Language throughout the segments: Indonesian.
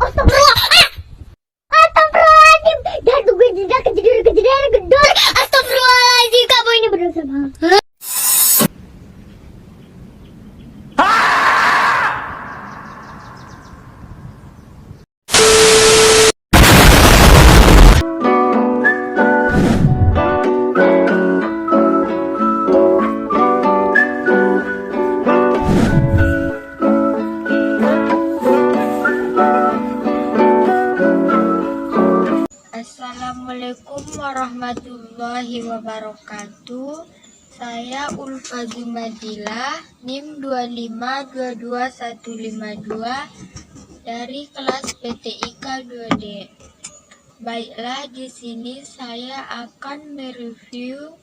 Astagfirullah. Astagfirullahaladzim. Jatuh gue jejak kejedar gedor. Astagfirullahaladzim, kamu ini berdosa banget. Assalamualaikum warahmatullahi wabarakatuh. Saya Ulfa Zumadila, NIM 2522152 dari kelas PTIK 2D. Baiklah, di sini saya akan mereview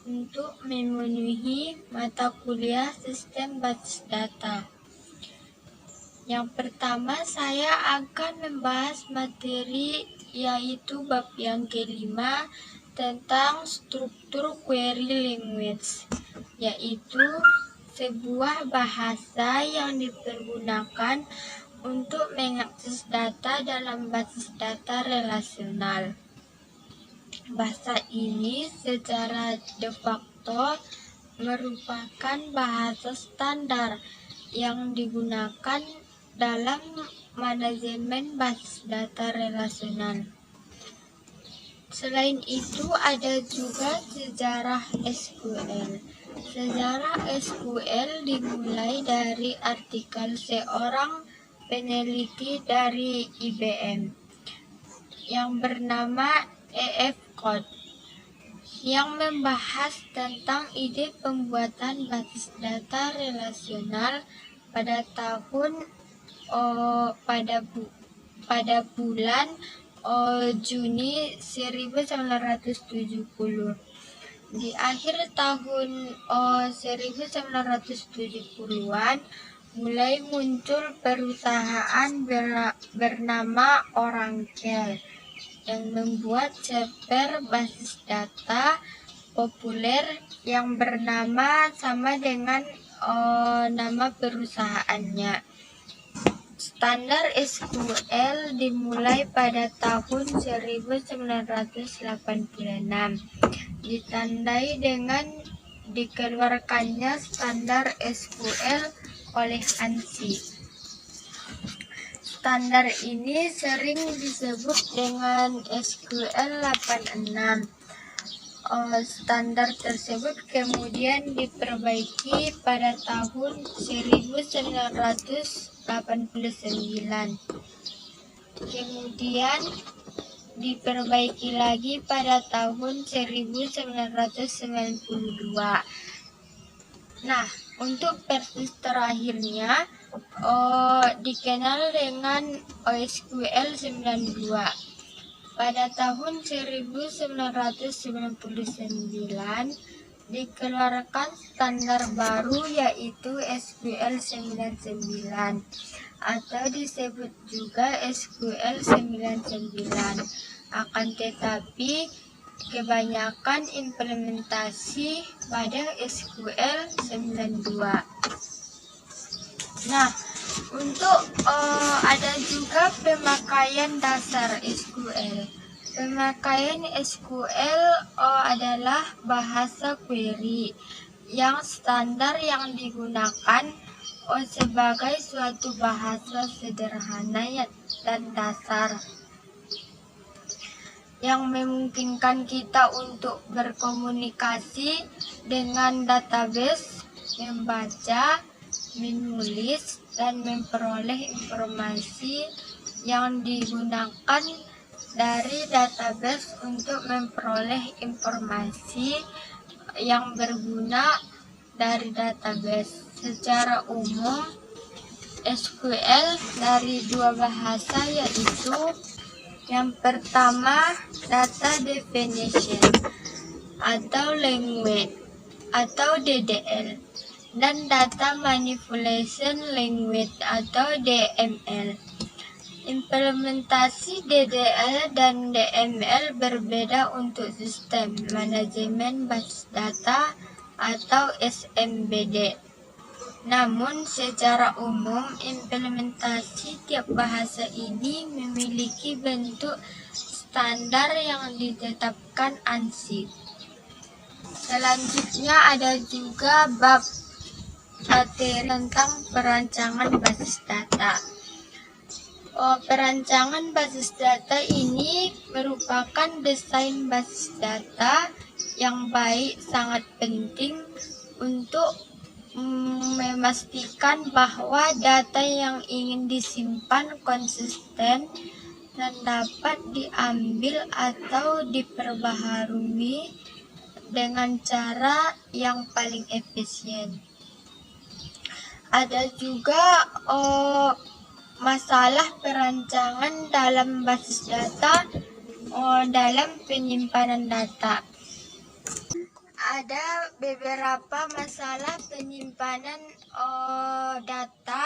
untuk memenuhi mata kuliah Sistem Basis Data. Yang pertama, saya akan membahas materi yaitu bab yang kelima tentang struktur query language, yaitu sebuah bahasa yang dipergunakan untuk mengakses data dalam basis data relasional. Bahasa ini secara de facto merupakan bahasa standar yang digunakan dalam manajemen basis data relasional. Selain itu, ada juga sejarah SQL. Sejarah SQL dimulai dari artikel seorang peneliti dari IBM yang bernama E.F. Codd yang membahas tentang ide pembuatan basis data relasional pada bulan Juni 1970. Di akhir tahun 1970-an mulai muncul perusahaan bernama Oracle yang membuat server basis data populer yang bernama sama dengan nama perusahaannya. Standar SQL dimulai pada tahun 1986, ditandai dengan dikeluarkannya standar SQL oleh ANSI. Standar ini sering disebut dengan SQL 86. Standar tersebut kemudian diperbaiki pada tahun 1989. Kemudian diperbaiki lagi pada tahun 1992. Nah, untuk versi terakhirnya dikenal dengan SQL 92. Pada tahun 1999 dikeluarkan standar baru yaitu SQL 99 atau disebut juga SQL 99. Akan tetapi kebanyakan implementasi pada SQL 92. Nah, untuk ada juga pemakaian dasar SQL. Pemakaian SQL adalah bahasa query yang standar yang digunakan sebagai suatu bahasa sederhana dan dasar yang memungkinkan kita untuk berkomunikasi dengan database, membaca, menulis, dan memperoleh informasi yang digunakan dari database untuk memperoleh informasi yang berguna dari database. Secara umum, SQL dari dua bahasa, yaitu yang pertama data definition atau language atau DDL, dan data manipulation language atau DML. Implementasi DDL dan DML berbeda untuk sistem manajemen basis data atau SMBD. Namun secara umum implementasi tiap bahasa ini memiliki bentuk standar yang ditetapkan ANSI. Selanjutnya ada juga bab materi tentang perancangan basis data. Perancangan basis data ini merupakan desain basis data yang baik, sangat penting untuk memastikan bahwa data yang ingin disimpan konsisten dan dapat diambil atau diperbaharui dengan cara yang paling efisien. Ada juga masalah perancangan dalam basis data dalam penyimpanan data. Ada beberapa masalah penyimpanan data,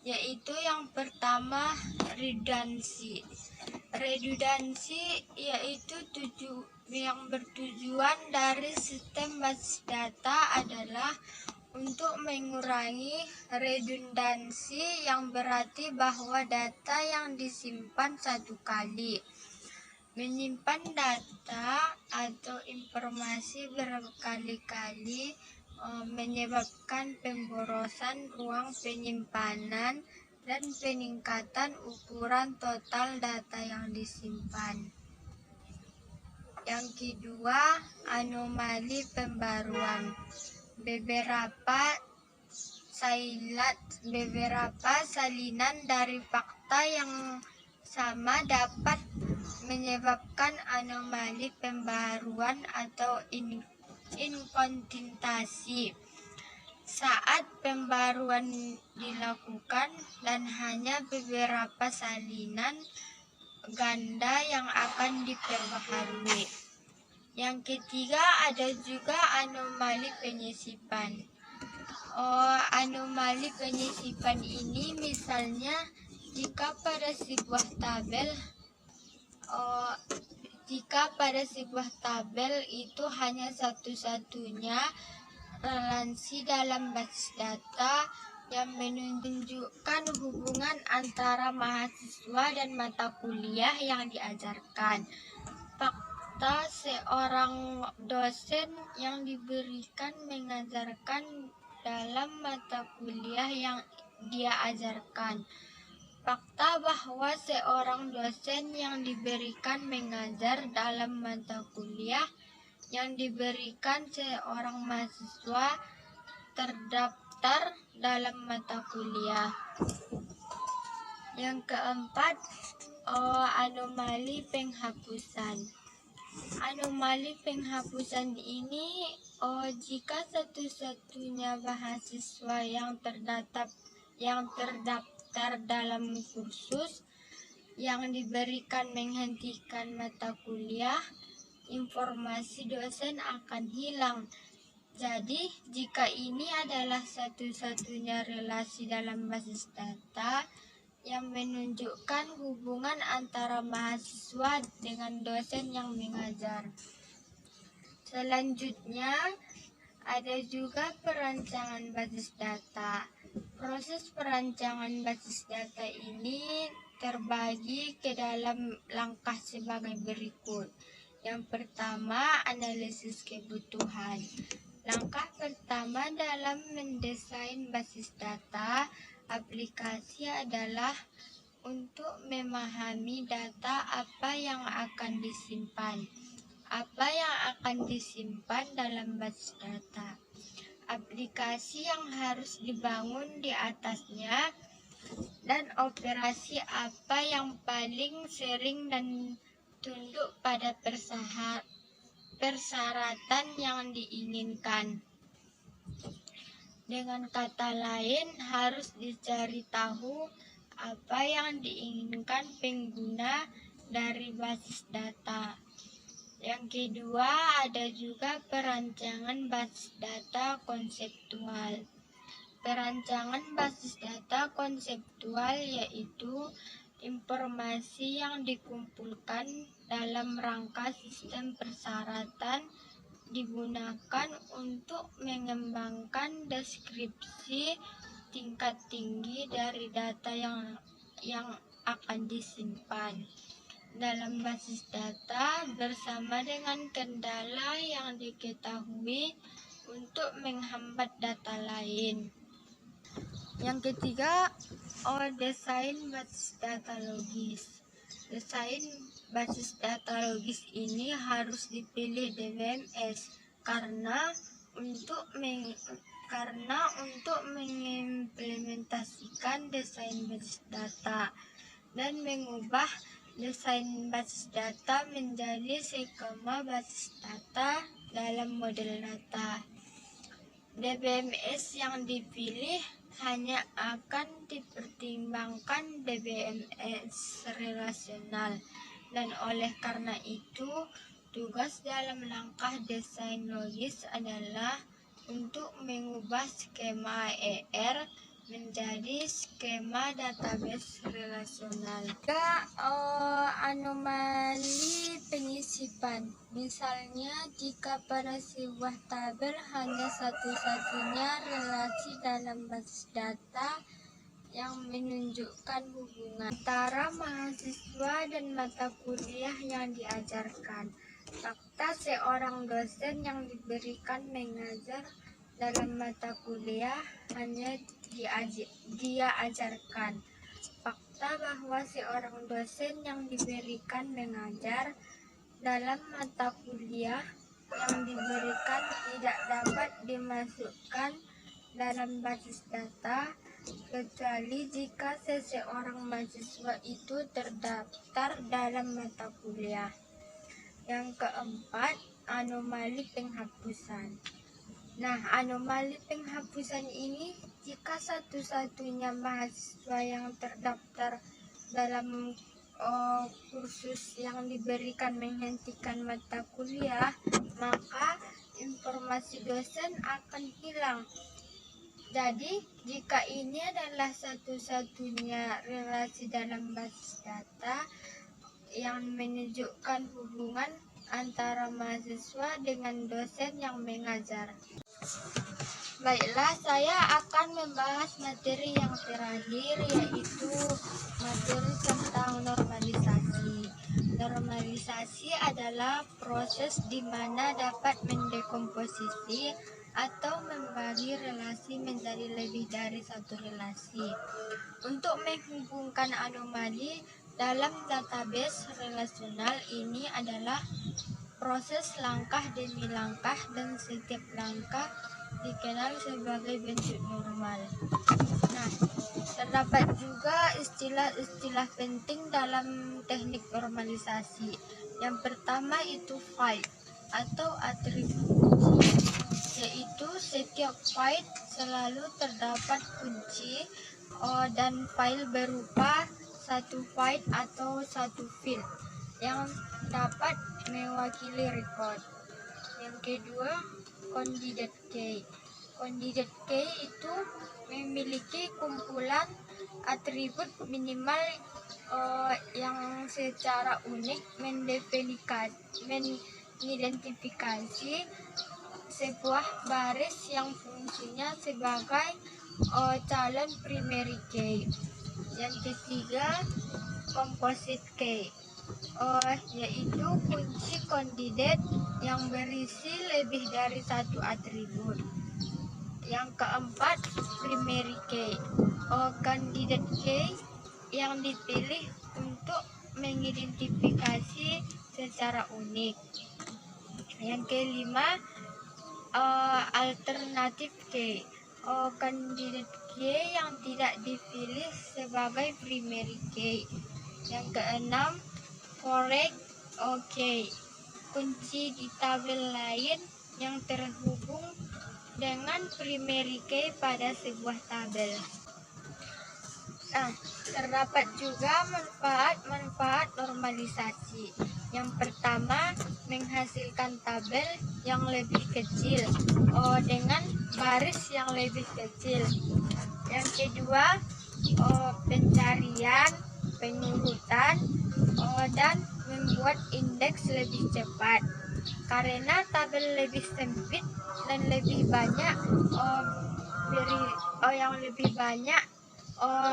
yaitu yang pertama redundancy. Redundancy yaitu yang bertujuan dari sistem basis data adalah untuk mengurangi redundansi, yang berarti bahwa data yang disimpan satu kali. Menyimpan data atau informasi berkali-kali menyebabkan pemborosan ruang penyimpanan dan peningkatan ukuran total data yang disimpan. Yang kedua, anomali pembaruan. Beberapa salinan dari fakta yang sama dapat menyebabkan anomali pembaruan atau inkonsistensi saat pembaruan dilakukan, dan hanya beberapa salinan ganda yang akan diperbaharui. Yang ketiga, ada juga anomali penyisipan. Anomali penyisipan ini misalnya jika pada sebuah tabel itu hanya satu-satunya relasi dalam basis data yang menunjukkan hubungan antara mahasiswa dan mata kuliah yang diajarkan. Fakta seorang dosen yang diberikan mengajarkan dalam mata kuliah yang dia ajarkan. Fakta bahwa seorang dosen yang diberikan mengajar dalam mata kuliah yang diberikan seorang mahasiswa terdaftar dalam mata kuliah. Yang keempat, anomali penghapusan. Anomali penghapusan ini jika satu-satunya mahasiswa yang terdaftar dalam kursus yang diberikan menghentikan mata kuliah, informasi dosen akan hilang. Jadi, jika ini adalah satu-satunya relasi dalam basis data yang menunjukkan hubungan antara mahasiswa dengan dosen yang mengajar. Selanjutnya, ada juga perancangan basis data. Proses perancangan basis data ini terbagi ke dalam langkah sebagai berikut. Yang pertama, analisis kebutuhan. Langkah pertama dalam mendesain basis data aplikasi adalah untuk memahami data apa yang akan disimpan. Apa yang akan disimpan dalam basis data. Aplikasi yang harus dibangun di atasnya, dan operasi apa yang paling sering dan tunduk pada persyaratan yang diinginkan. Dengan kata lain, harus dicari tahu apa yang diinginkan pengguna dari basis data. Yang kedua, ada juga perancangan basis data konseptual. Perancangan basis data konseptual yaitu informasi yang dikumpulkan dalam rangka sistem persyaratan digunakan untuk mengembangkan deskripsi tingkat tinggi dari data yang akan disimpan dalam basis data bersama dengan kendala yang diketahui untuk menghambat data lain. Yang ketiga, desain basis data logis. Desain basis data logis ini harus dipilih DBMS karena untuk mengimplementasikan desain basis data dan mengubah desain basis data menjadi skema basis data dalam model data. DBMS yang dipilih hanya akan dipertimbangkan DBMS relasional, dan oleh karena itu tugas dalam langkah desain logis adalah untuk mengubah skema ER menjadi skema database relasional. Anomali penyisipan. Misalnya, jika pada sebuah tabel hanya satu-satunya relasi dalam basis data yang menunjukkan hubungan antara mahasiswa dan mata kuliah yang diajarkan. Fakta seorang dosen yang diberikan mengajar dalam mata kuliah hanya dia ajarkan. Fakta bahwa seorang dosen yang diberikan mengajar dalam mata kuliah yang diberikan tidak dapat dimasukkan dalam basis data kecuali jika seseorang mahasiswa itu terdaftar dalam mata kuliah. Yang keempat, anomali penghapusan. Nah, anomali penghapusan ini jika satu-satunya mahasiswa yang terdaftar dalam kursus yang diberikan menghentikan mata kuliah, maka informasi dosen akan hilang. Jadi, jika ini adalah satu-satunya relasi dalam basis data yang menunjukkan hubungan antara mahasiswa dengan dosen yang mengajar. Baiklah, saya akan membahas materi yang terakhir, yaitu materi tentang normalisasi. Normalisasi adalah proses di mana dapat mendekomposisi atau membagi relasi menjadi lebih dari satu relasi. Untuk menghubungkan anomali dalam database relasional ini adalah proses langkah demi langkah, dan setiap langkah dikenal sebagai bentuk normal. Nah, terdapat juga istilah-istilah penting dalam teknik normalisasi. Yang pertama itu file atau atribut, yaitu setiap file selalu terdapat kunci dan file berupa satu file atau satu field yang dapat mewakili record. Yang kedua, candidate key. Candidate key itu memiliki kumpulan atribut minimal yang secara unik mengidentifikasi sebuah baris yang fungsinya sebagai calon primary key. Yang ketiga, composite key, yaitu kunci kandidat yang berisi lebih dari satu atribut. Yang keempat, primary key, kandidat key yang dipilih untuk mengidentifikasi secara unik. Yang kelima, alternative key, kandidat key yang tidak dipilih sebagai primary key. Yang keenam, correct key, kunci di tabel lain yang terhubung dengan primary key pada sebuah tabel. Nah, terdapat juga manfaat normalisasi. Yang pertama, menghasilkan tabel yang lebih kecil dengan baris yang lebih kecil. Yang kedua, pencarian, penyurutan, dan membuat indeks lebih cepat. Karena tabel lebih sempit dan lebih banyak yang lebih banyak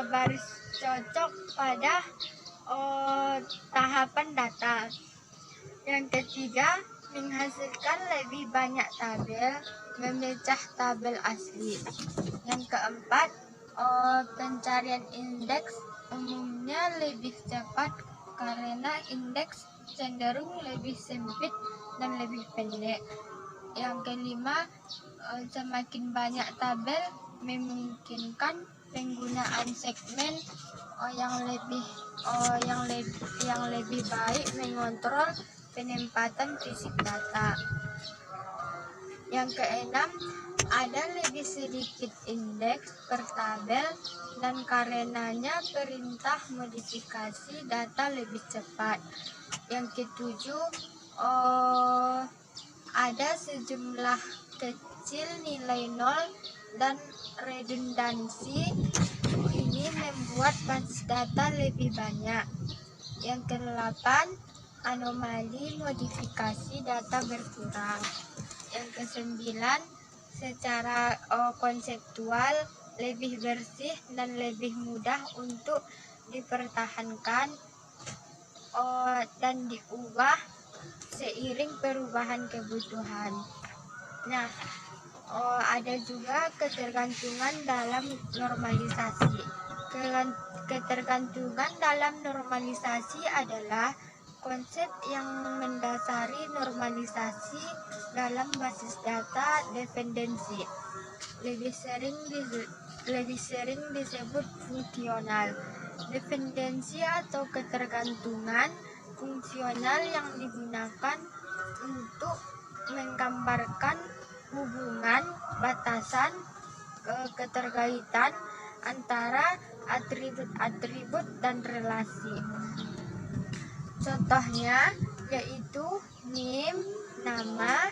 baris cocok pada tahapan data. Yang ketiga, menghasilkan lebih banyak tabel, memecah tabel asli. Yang keempat, pencarian indeks umumnya lebih cepat karena indeks cenderung lebih sempit dan lebih pendek. Yang kelima, semakin banyak tabel memungkinkan penggunaan segmen yang lebih baik mengontrol penempatan fisik data. Yang keenam, ada lebih sedikit indeks per tabel dan karenanya perintah modifikasi data lebih cepat. Yang ketujuh, ada sejumlah kecil nilai nol dan redundansi. Ini membuat basis data lebih banyak. Yang kedelapan, anomali modifikasi data berkurang. Yang kesembilan, secara konseptual lebih bersih dan lebih mudah untuk dipertahankan dan diubah seiring perubahan kebutuhan. Nah, ada juga ketergantungan dalam normalisasi. Ketergantungan dalam normalisasi adalah konsep yang mendasari normalisasi dalam basis data dependensi. Lebih sering disebut fungsional. Dependensi atau ketergantungan fungsional yang digunakan untuk menggambarkan hubungan, batasan, keterkaitan antara atribut-atribut dan relasi. Contohnya yaitu NIM, nama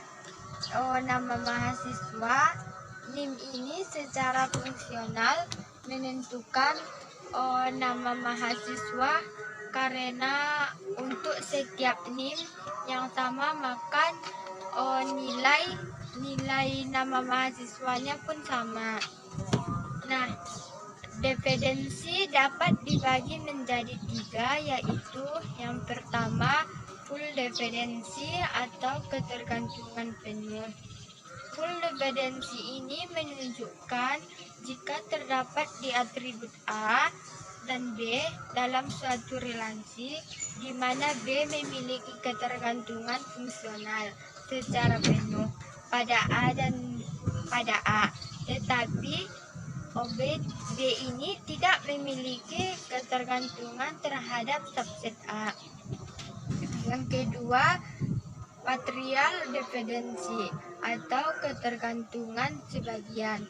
mahasiswa. NIM ini secara fungsional menentukan nama mahasiswa karena untuk setiap NIM yang sama maka nilai nama mahasiswanya pun sama. Nah, dependensi dapat dibagi menjadi 3, yaitu yang pertama full dependensi atau ketergantungan penuh. Full dependensi ini menunjukkan jika terdapat di atribut A dan B dalam suatu relasi di mana B memiliki ketergantungan fungsional secara penuh pada A dan pada A, tetapi B ini tidak memiliki ketergantungan terhadap subset A. Yang kedua, partial dependensi atau ketergantungan sebagian.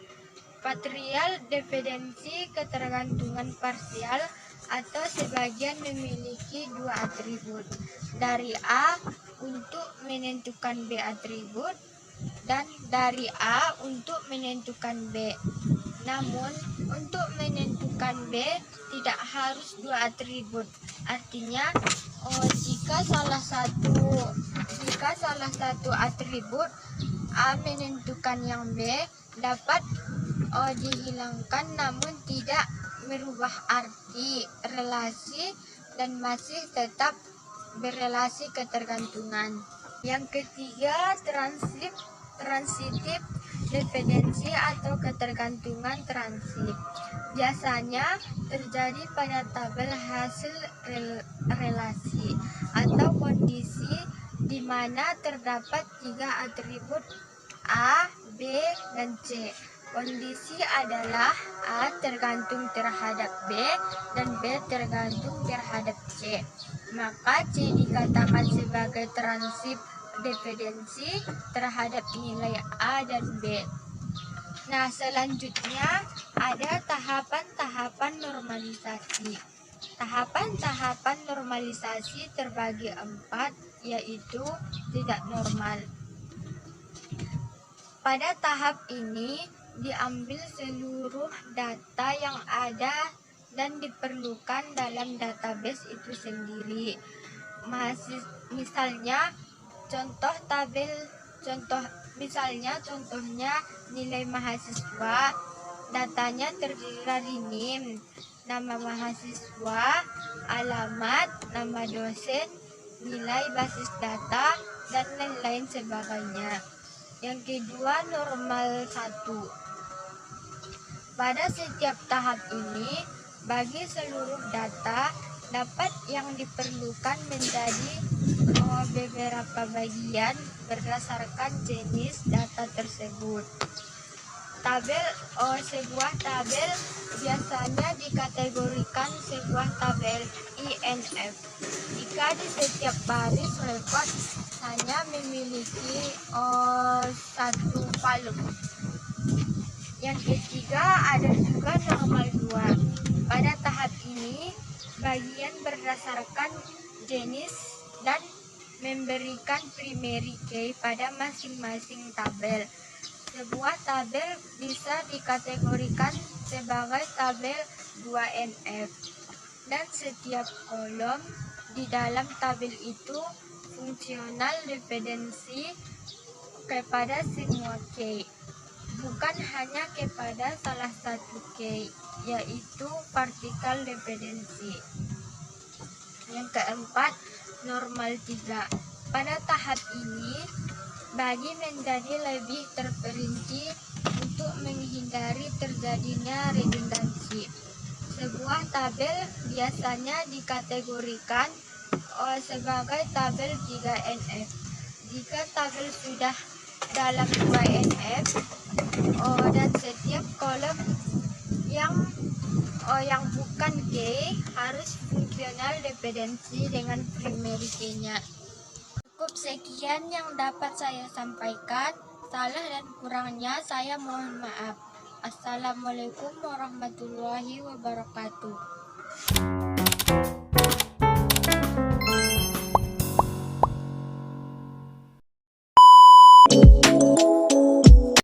Partial dependensi ketergantungan parsial atau sebagian memiliki 2 atribut dari A untuk menentukan B atribut dan dari A untuk menentukan B. Namun untuk menentukan B tidak harus 2 atribut. Artinya jika salah satu atribut A menentukan yang B dapat dihilangkan namun tidak merubah arti relasi dan masih tetap berelasi ketergantungan. Yang ketiga, transitif dependensi atau ketergantungan transif. Biasanya terjadi pada tabel hasil relasi atau kondisi di mana terdapat 3 atribut A, B, dan C. Kondisi adalah A tergantung terhadap B dan B tergantung terhadap C. Maka C dikatakan sebagai transif dependensi terhadap nilai A dan B. Nah, selanjutnya ada tahapan-tahapan normalisasi. Tahapan-tahapan normalisasi terbagi 4, yaitu tidak normal. Pada tahap ini diambil seluruh data yang ada dan diperlukan dalam database itu sendiri. Misalnya Contohnya nilai mahasiswa, datanya terdiri dari NIM, nama mahasiswa, alamat, nama dosen, nilai basis data, dan lain-lain sebagainya. Yang kedua, normal 1. Pada setiap tahap ini, bagi seluruh data, dapat yang diperlukan menjadi beberapa bagian berdasarkan jenis data tersebut. Sebuah tabel biasanya dikategorikan sebuah tabel INF jika di setiap baris rekod hanya memiliki satu kolom. Yang ketiga, ada juga normal 2. Pada tahap ini, bagian berdasarkan jenis dan memberikan primary key pada masing-masing tabel. Sebuah tabel bisa dikategorikan sebagai tabel 2NF, dan setiap kolom di dalam tabel itu fungsional dependensi kepada semua key, bukan hanya kepada salah satu key, yaitu partial dependensi. Yang keempat, normal 3. Pada tahap ini, bagi menjadi lebih terperinci untuk menghindari terjadinya redundansi, sebuah tabel biasanya dikategorikan sebagai tabel 3NF. Jika tabel sudah dalam 2NF dan setiap kolom yang bukan key harus fungsional dependensi dengan primary key-nya. Cukup sekian yang dapat saya sampaikan. Salah dan kurangnya saya mohon maaf. Assalamualaikum warahmatullahi wabarakatuh.